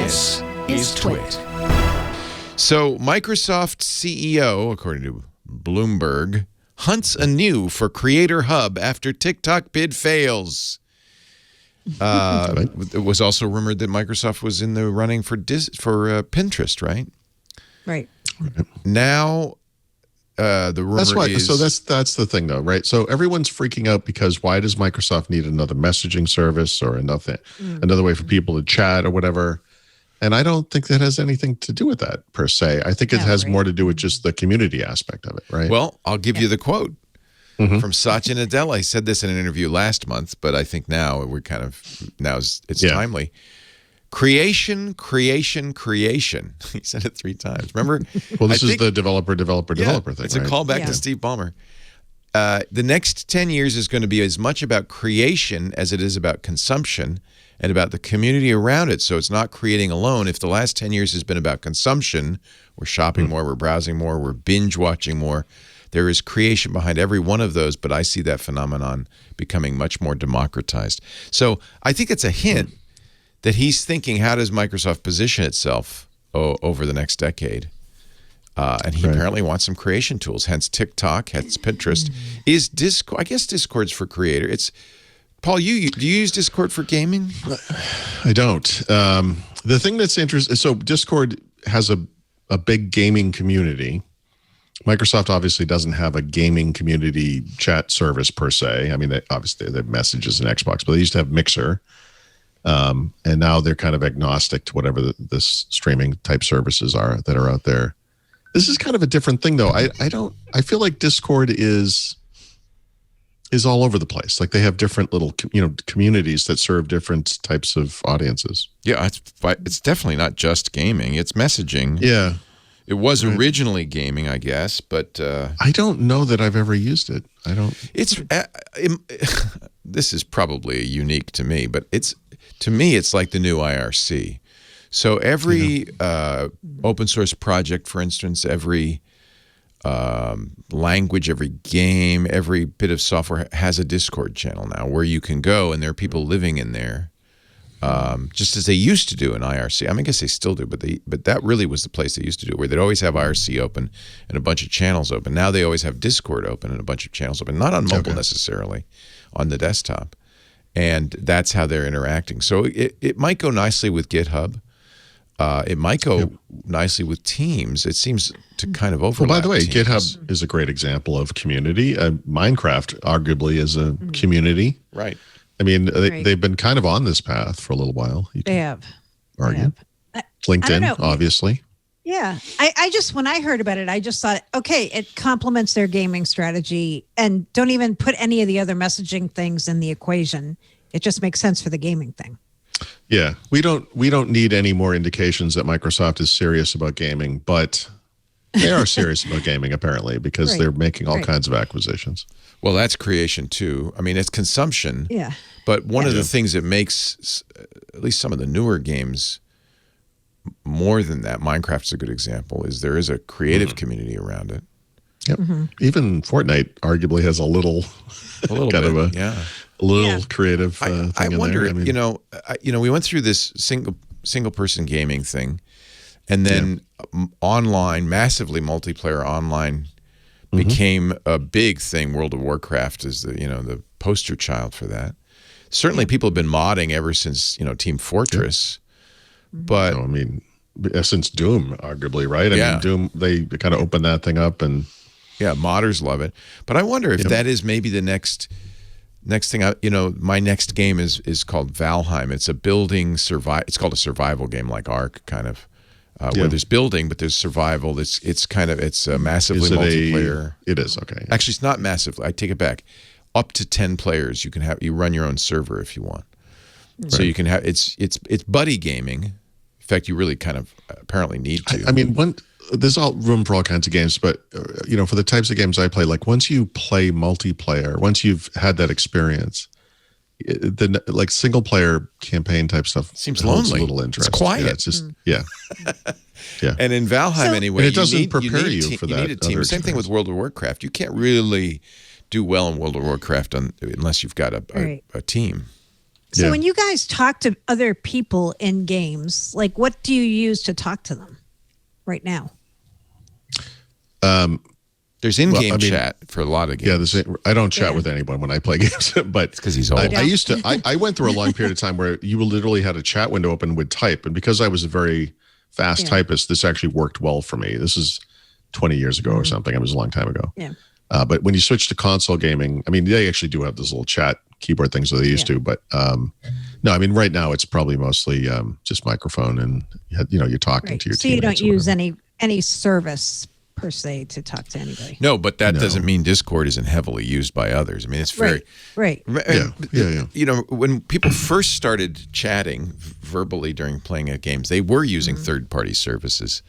This is TWiT. So Microsoft CEO, according to Bloomberg, hunts anew for Creator Hub after TikTok bid fails. It was also rumored that Microsoft was in the running for Pinterest, right? Right. Now, the rumor is... So that's the thing, though, right? So everyone's freaking out because why does Microsoft need another messaging service or another way for people to chat or whatever? And I don't think that has anything to do with that, per se. I think it has more to do with just the community aspect of it, right? Well, I'll give you the quote from Satya Nadella. He said this in an interview last month, but I think now it's timely. Creation. He said it 3 times. Remember? Well, this is the developer thing, It's a callback to Steve Ballmer. The next 10 years is going to be as much about creation as it is about consumption and about the community around it. So it's not creating alone. If the last 10 years has been about consumption, we're shopping more, we're browsing more, we're binge watching more, there is creation behind every one of those, but I see that phenomenon becoming much more democratized. So I think it's a hint that he's thinking, how does Microsoft position itself over the next decade? And he apparently wants some creation tools, hence TikTok, hence Pinterest. Is Discord, I guess Discord's for creator. It's, Paul, do you use Discord for gaming? I don't. The thing that's interesting, so Discord has a big gaming community. Microsoft obviously doesn't have a gaming community chat service per se. I mean, they have Messages and Xbox, but they used to have Mixer. And now they're kind of agnostic to whatever the streaming type services are that are out there. This is kind of a different thing, though. I feel like Discord is all over the place. Like they have different little, communities that serve different types of audiences. Yeah, it's definitely not just gaming. It's messaging. Yeah. It was originally gaming, I guess, but... I don't know that I've ever used it. I don't... It's... this is probably unique to me, but to me, it's like the new IRC. So every open source project, for instance, every language, every game, every bit of software has a Discord channel now where you can go and there are people living in there, just as they used to do in IRC. I mean, I guess they still do, but that really was the place they used to do it, where they'd always have IRC open and a bunch of channels open. Now they always have Discord open and a bunch of channels open, not on mobile necessarily, on the desktop. And that's how they're interacting. So it might go nicely with GitHub. It might go nicely with Teams. It seems to kind of overlap. Well, by the way, Teams. GitHub is a great example of community. Minecraft arguably is a community. Right. I mean, they've been kind of on this path for a little while. They have. Argue. LinkedIn, obviously. Yeah. I just, when I heard about it, I just thought, okay, it complements their gaming strategy and don't even put any of the other messaging things in the equation. It just makes sense for the gaming thing. Yeah, we don't need any more indications that Microsoft is serious about gaming, but they are serious about gaming apparently because they're making all kinds of acquisitions. Well, that's creation too. I mean, it's consumption. Yeah. But one of the things that makes at least some of the newer games more than that, Minecraft's a good example, is there is a creative community around it. Yep. Even Fortnite arguably has a little kind of a little creative thing I wonder, in there. we went through this single person gaming thing, and then online, massively multiplayer online became a big thing. World of Warcraft is the poster child for that. Certainly people have been modding ever since, Team Fortress. But I mean, since Doom, arguably, right? I mean, Doom, they kind of opened that thing up, and modders love it. But I wonder if that is maybe the next thing. My next game is called Valheim. It's a building It's called a survival game, like Ark, kind of, where there's building, but there's survival. It's massively multiplayer. It is okay. Actually, it's not massively. I take it back. Up to 10 players, you run your own server if you want. So you can have it's buddy gaming. In fact, you really kind of apparently need to. I mean, there's all room for all kinds of games, but for the types of games I play, like once you play multiplayer, once you've had that experience, then like single player campaign type stuff seems lonely. A little interest. It's quiet. Yeah, it's just yeah. And in Valheim anyway, and it doesn't prepare you for that. You need a team. Same thing with World of Warcraft. You can't really do well in World of Warcraft unless you've got a team. So when you guys talk to other people in games, like what do you use to talk to them right now? There's in-game chat for a lot of games. Yeah, I don't chat with anyone when I play games, but because he's old. I used to. I went through a long period of time where you literally had a chat window open and would type, and because I was a very fast typist, this actually worked well for me. This is 20 years ago or something. It was a long time ago. Yeah. But when you switch to console gaming, I mean, they actually do have this little chat keyboard things that they used to, but no, I mean, right now it's probably mostly just microphone and you're talking to your team. So you don't use any service per se to talk to anybody. No, but that doesn't mean Discord isn't heavily used by others. I mean, it's very right. Yeah. You know, when people first started chatting verbally during playing at games, they were using third-party services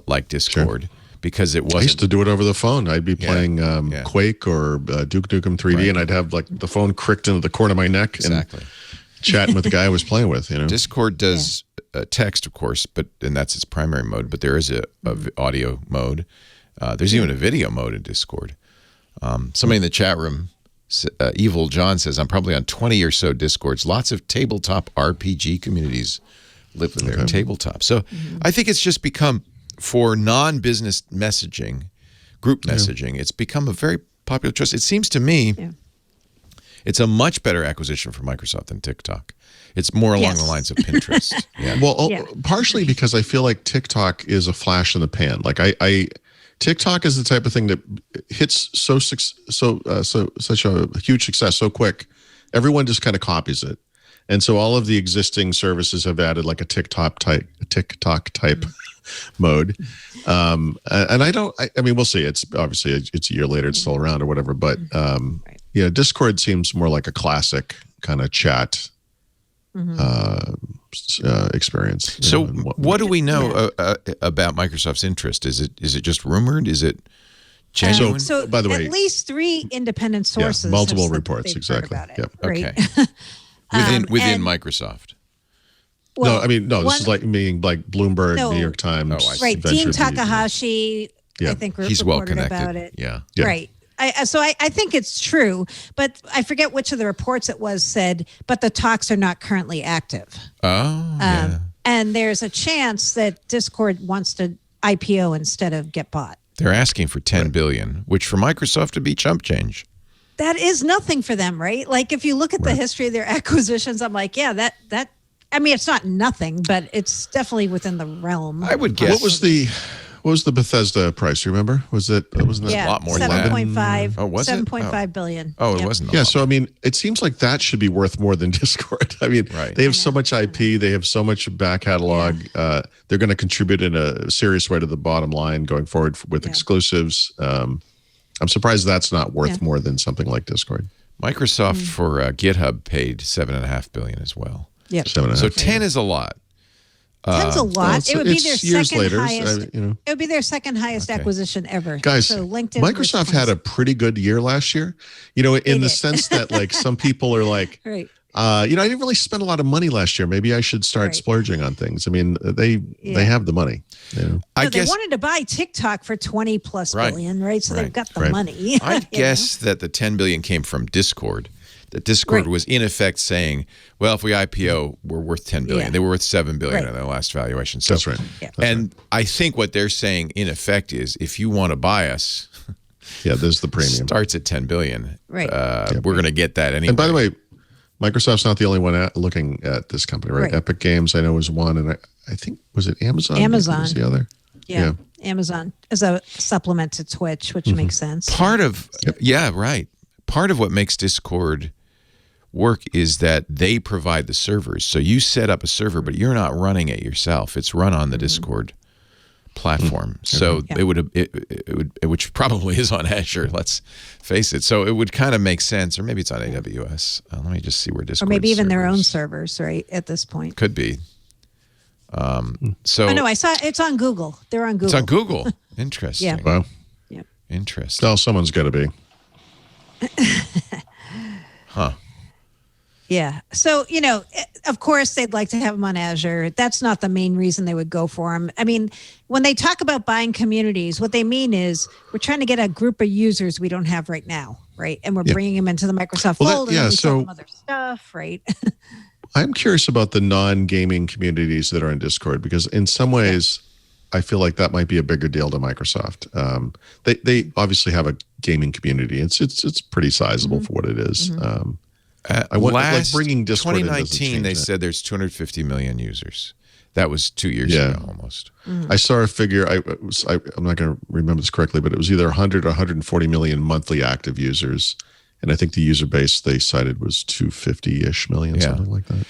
like Discord because it wasn't. I used to do it over the phone. I'd be playing Quake or Duke Nukem 3D, and I'd have like the phone cricked into the corner of my neck and chatting with the guy I was playing with. Discord does text, of course, and that's its primary mode. But there is a audio mode. There's even a video mode in Discord. Somebody in the chat room, Evil John, says, I'm probably on 20 or so Discords. Lots of tabletop RPG communities live in their tabletop. So I think it's just become, for non-business messaging, group messaging, it's become a very popular choice. It seems to me it's a much better acquisition for Microsoft than TikTok. It's more along the lines of Pinterest. Well, partially because I feel like TikTok is a flash in the pan. Like TikTok is the type of thing that hits such a huge success so quick. Everyone just kind of copies it, and so all of the existing services have added like a TikTok type mode. And I mean, we'll see. It's obviously it's a year later, it's still around or whatever. But Discord seems more like a classic kind of chat experience. So what do we know about Microsoft's interest? Is it just rumored? Is it genuine? So by the way, at least 3 independent sources, multiple reports, exactly. About it, yep. Right? Okay. Within Microsoft. Well, this is like being like Bloomberg, New York Times, right? Dean Takahashi, I think he's well reported connected about it. Yeah. Right. So I think it's true, but I forget which of the reports it was said, but the talks are not currently active. Oh, and there's a chance that Discord wants to IPO instead of get bought. They're asking for $10 billion, which for Microsoft would be chump change. That is nothing for them, right? Like if you look at the history of their acquisitions, I'm like, that. I mean, it's not nothing, but it's definitely within the realm. I would guess. What was the Bethesda price? You remember? Wasn't that a lot more than that? 7.5. Oh, was it? $7.5 billion. Oh, it wasn't. So I mean, it seems like that should be worth more than Discord. I mean, they have so much IP, they have so much back catalog. They're going to contribute in a serious way to the bottom line going forward with exclusives. I'm surprised that's not worth more than something like Discord. Microsoft for GitHub paid $7.5 billion as well. Yeah. So 10 is a lot. 10's a lot. It would be their second highest. It would be their seccond highest acquisition ever. Guys, so LinkedIn Microsoft had a pretty good year last year. In the sense that like some people are like, I didn't really spend a lot of money last year. Maybe I should start splurging on things. I mean, they have the money. I guess they wanted to buy TikTok for 20 plus billion, right? So they've got the money. I guess that the 10 billion came from Discord. That Discord was in effect saying, well, if we IPO, we're worth 10 billion. They were worth 7 billion in their last valuation. So, that's right. And I think what they're saying in effect is, if you want to buy us, there's the premium. Starts at 10 billion. Right. We're going to get that anyway. And by the way, Microsoft's not the only one looking at this company, right? Epic Games, I know, was one, and I think, was it Amazon? Amazon was the other. Yeah. Amazon as a supplement to Twitch, which makes sense. Part of Part of what makes Discord work is that they provide the servers. So you set up a server, but you're not running it yourself. It's run on the Discord platform. So it would, which probably is on Azure, let's face it. So it would kind of make sense, or maybe it's on AWS. Let me just see where Discord. Or maybe even their own servers, right? At this point, could be. no, I saw it's on Google. They're on Google. It's on Google. Interesting. Yeah. Wow. Yeah. Interesting. Well, someone's got to be. Huh. Yeah. So, of course, they'd like to have them on Azure. That's not the main reason they would go for them. I mean, when they talk about buying communities, what they mean is we're trying to get a group of users we don't have right now, right? And we're bringing them into the Microsoft fold, and then we sell them other stuff, right? I'm curious about the non-gaming communities that are in Discord, because in some ways, I feel like that might be a bigger deal to Microsoft. They obviously have a gaming community. It's pretty sizable for what it is. I want like bringing Discord 2019. They said there's 250 million users. That was 2 years ago almost. I saw a figure. I'm not going to remember this correctly, but it was either 100 or 140 million monthly active users. And I think the user base they cited was 250-ish million, something like that.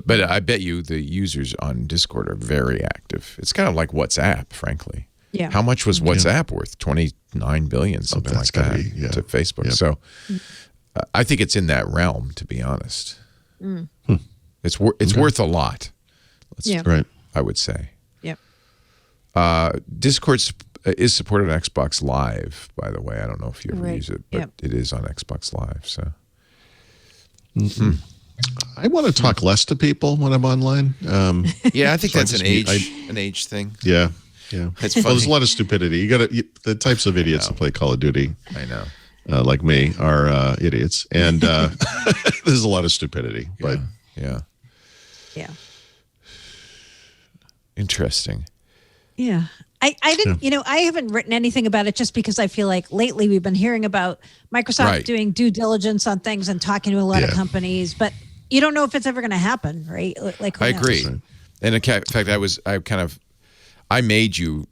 But I bet you the users on Discord are very active. It's kind of like WhatsApp, frankly. Yeah. How much was WhatsApp worth? 29 billion, something like that, to Facebook. Yep. So I think it's in that realm, to be honest. It's worth a lot. Right. I would say. Yep. Discord is supported on Xbox Live, by the way. I don't know if you ever use it, but it is on Xbox Live. So, I want to talk less to people when I'm online. Yeah, I think that's an age thing. Yeah. It's funny. Well, there's a lot of stupidity. The types of idiots that play Call of Duty. I know. Like me are idiots, and there's a lot of stupidity. But yeah. Interesting. Yeah. I didn't, I haven't written anything about it just because I feel like lately we've been hearing about Microsoft doing due diligence on things and talking to a lot of companies, but you don't know if it's ever going to happen, right? Like, I agree. And in fact, I made you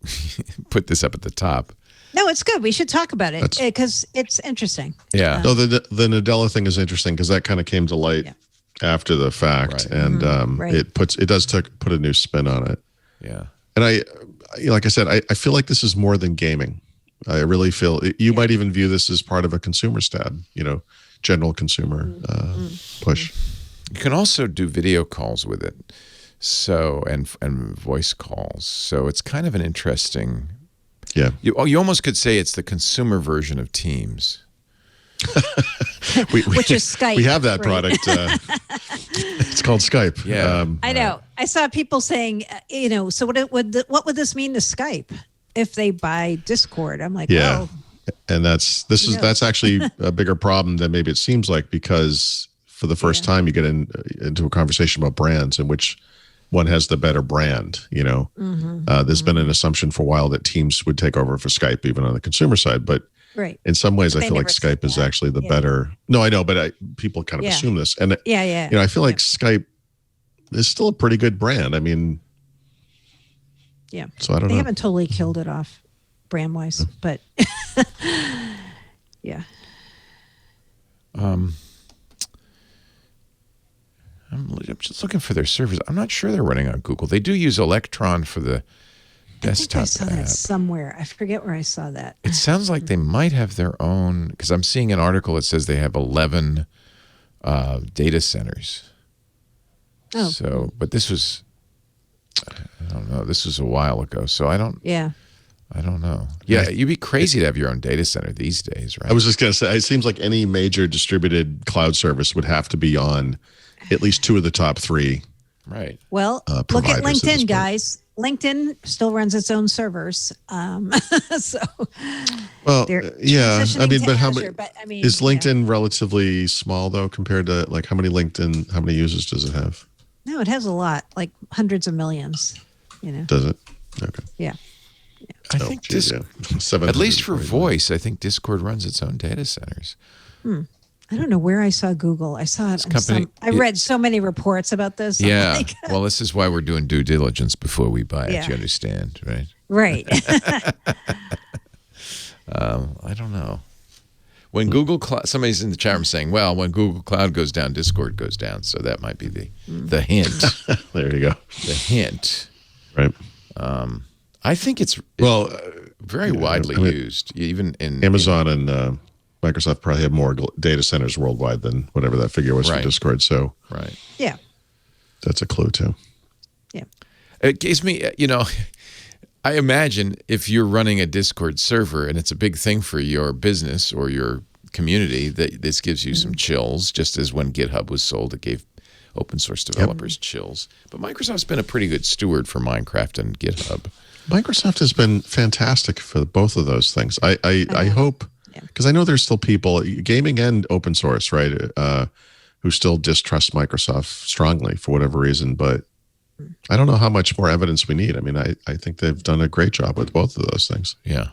put this up at the top. No, it's good. We should talk about it because it's interesting. Yeah. No, the Nadella thing is interesting because that kind of came to light after the fact, and it does put a new spin on it. Yeah. And like I said, I feel like this is more than gaming. I really feel you might even view this as part of a consumer stab, general consumer push. You can also do video calls with it, so and voice calls. So it's kind of an interesting. Yeah. You almost could say it's the consumer version of Teams. Which is Skype. We have that product. It's called Skype. Yeah, I know. I saw people saying, so what would this mean to Skype if they buy Discord? I'm like, and that's actually a bigger problem than maybe it seems like, because for the first time you get into a conversation about brands and which one has the better brand. There's been an assumption for a while that Teams would take over for Skype, even on the consumer side, but. Right. In some ways, I feel like Skype is actually the better. No, I know, but people kind of assume this, and I feel like Skype is still a pretty good brand. I mean, So I don't know. They haven't totally killed it off, brand wise, but I'm just looking for their servers. I'm not sure they're running on Google. They do use Electron for the desktop I saw that somewhere. I forget where I saw that. It sounds like they might have their own, because I'm seeing an article that says they have 11 data centers. Oh. So, but this was, I don't know, this was a while ago. So I don't know. Yeah, you'd be crazy to have your own data center these days, right? I was just going to say, it seems like any major distributed cloud service would have to be on at least two of the top three. Right. Well, look at LinkedIn, guys. LinkedIn still runs its own servers. So, I mean, but how many? Is LinkedIn relatively small though compared to like how many users does it have? No, it has a lot, like hundreds of millions. Does it? Okay. Yeah. I think at least for voice, I think Discord runs its own data centers. I don't know where I saw Google. I saw it. I read so many reports about this. Yeah. Well, this is why we're doing due diligence before we buy it. You understand, right? Right. I don't know. When Google Cloud, somebody's in the chat room saying, well, when Google Cloud goes down, Discord goes down. So that might be the hint. There you go. The hint. Right. I think it's very widely used, even in Amazon and Microsoft probably have more data centers worldwide than whatever that figure was for Discord. So, yeah, that's a clue too. Yeah, it gives me, I imagine if you're running a Discord server and it's a big thing for your business or your community, that this gives you some chills, just as when GitHub was sold, it gave open source developers chills. But Microsoft's been a pretty good steward for Minecraft and GitHub. Microsoft has been fantastic for both of those things. I hope, because I know there's still people, gaming and open source, right, who still distrust Microsoft strongly for whatever reason. But I don't know how much more evidence we need. I mean, I think they've done a great job with both of those things. Yeah.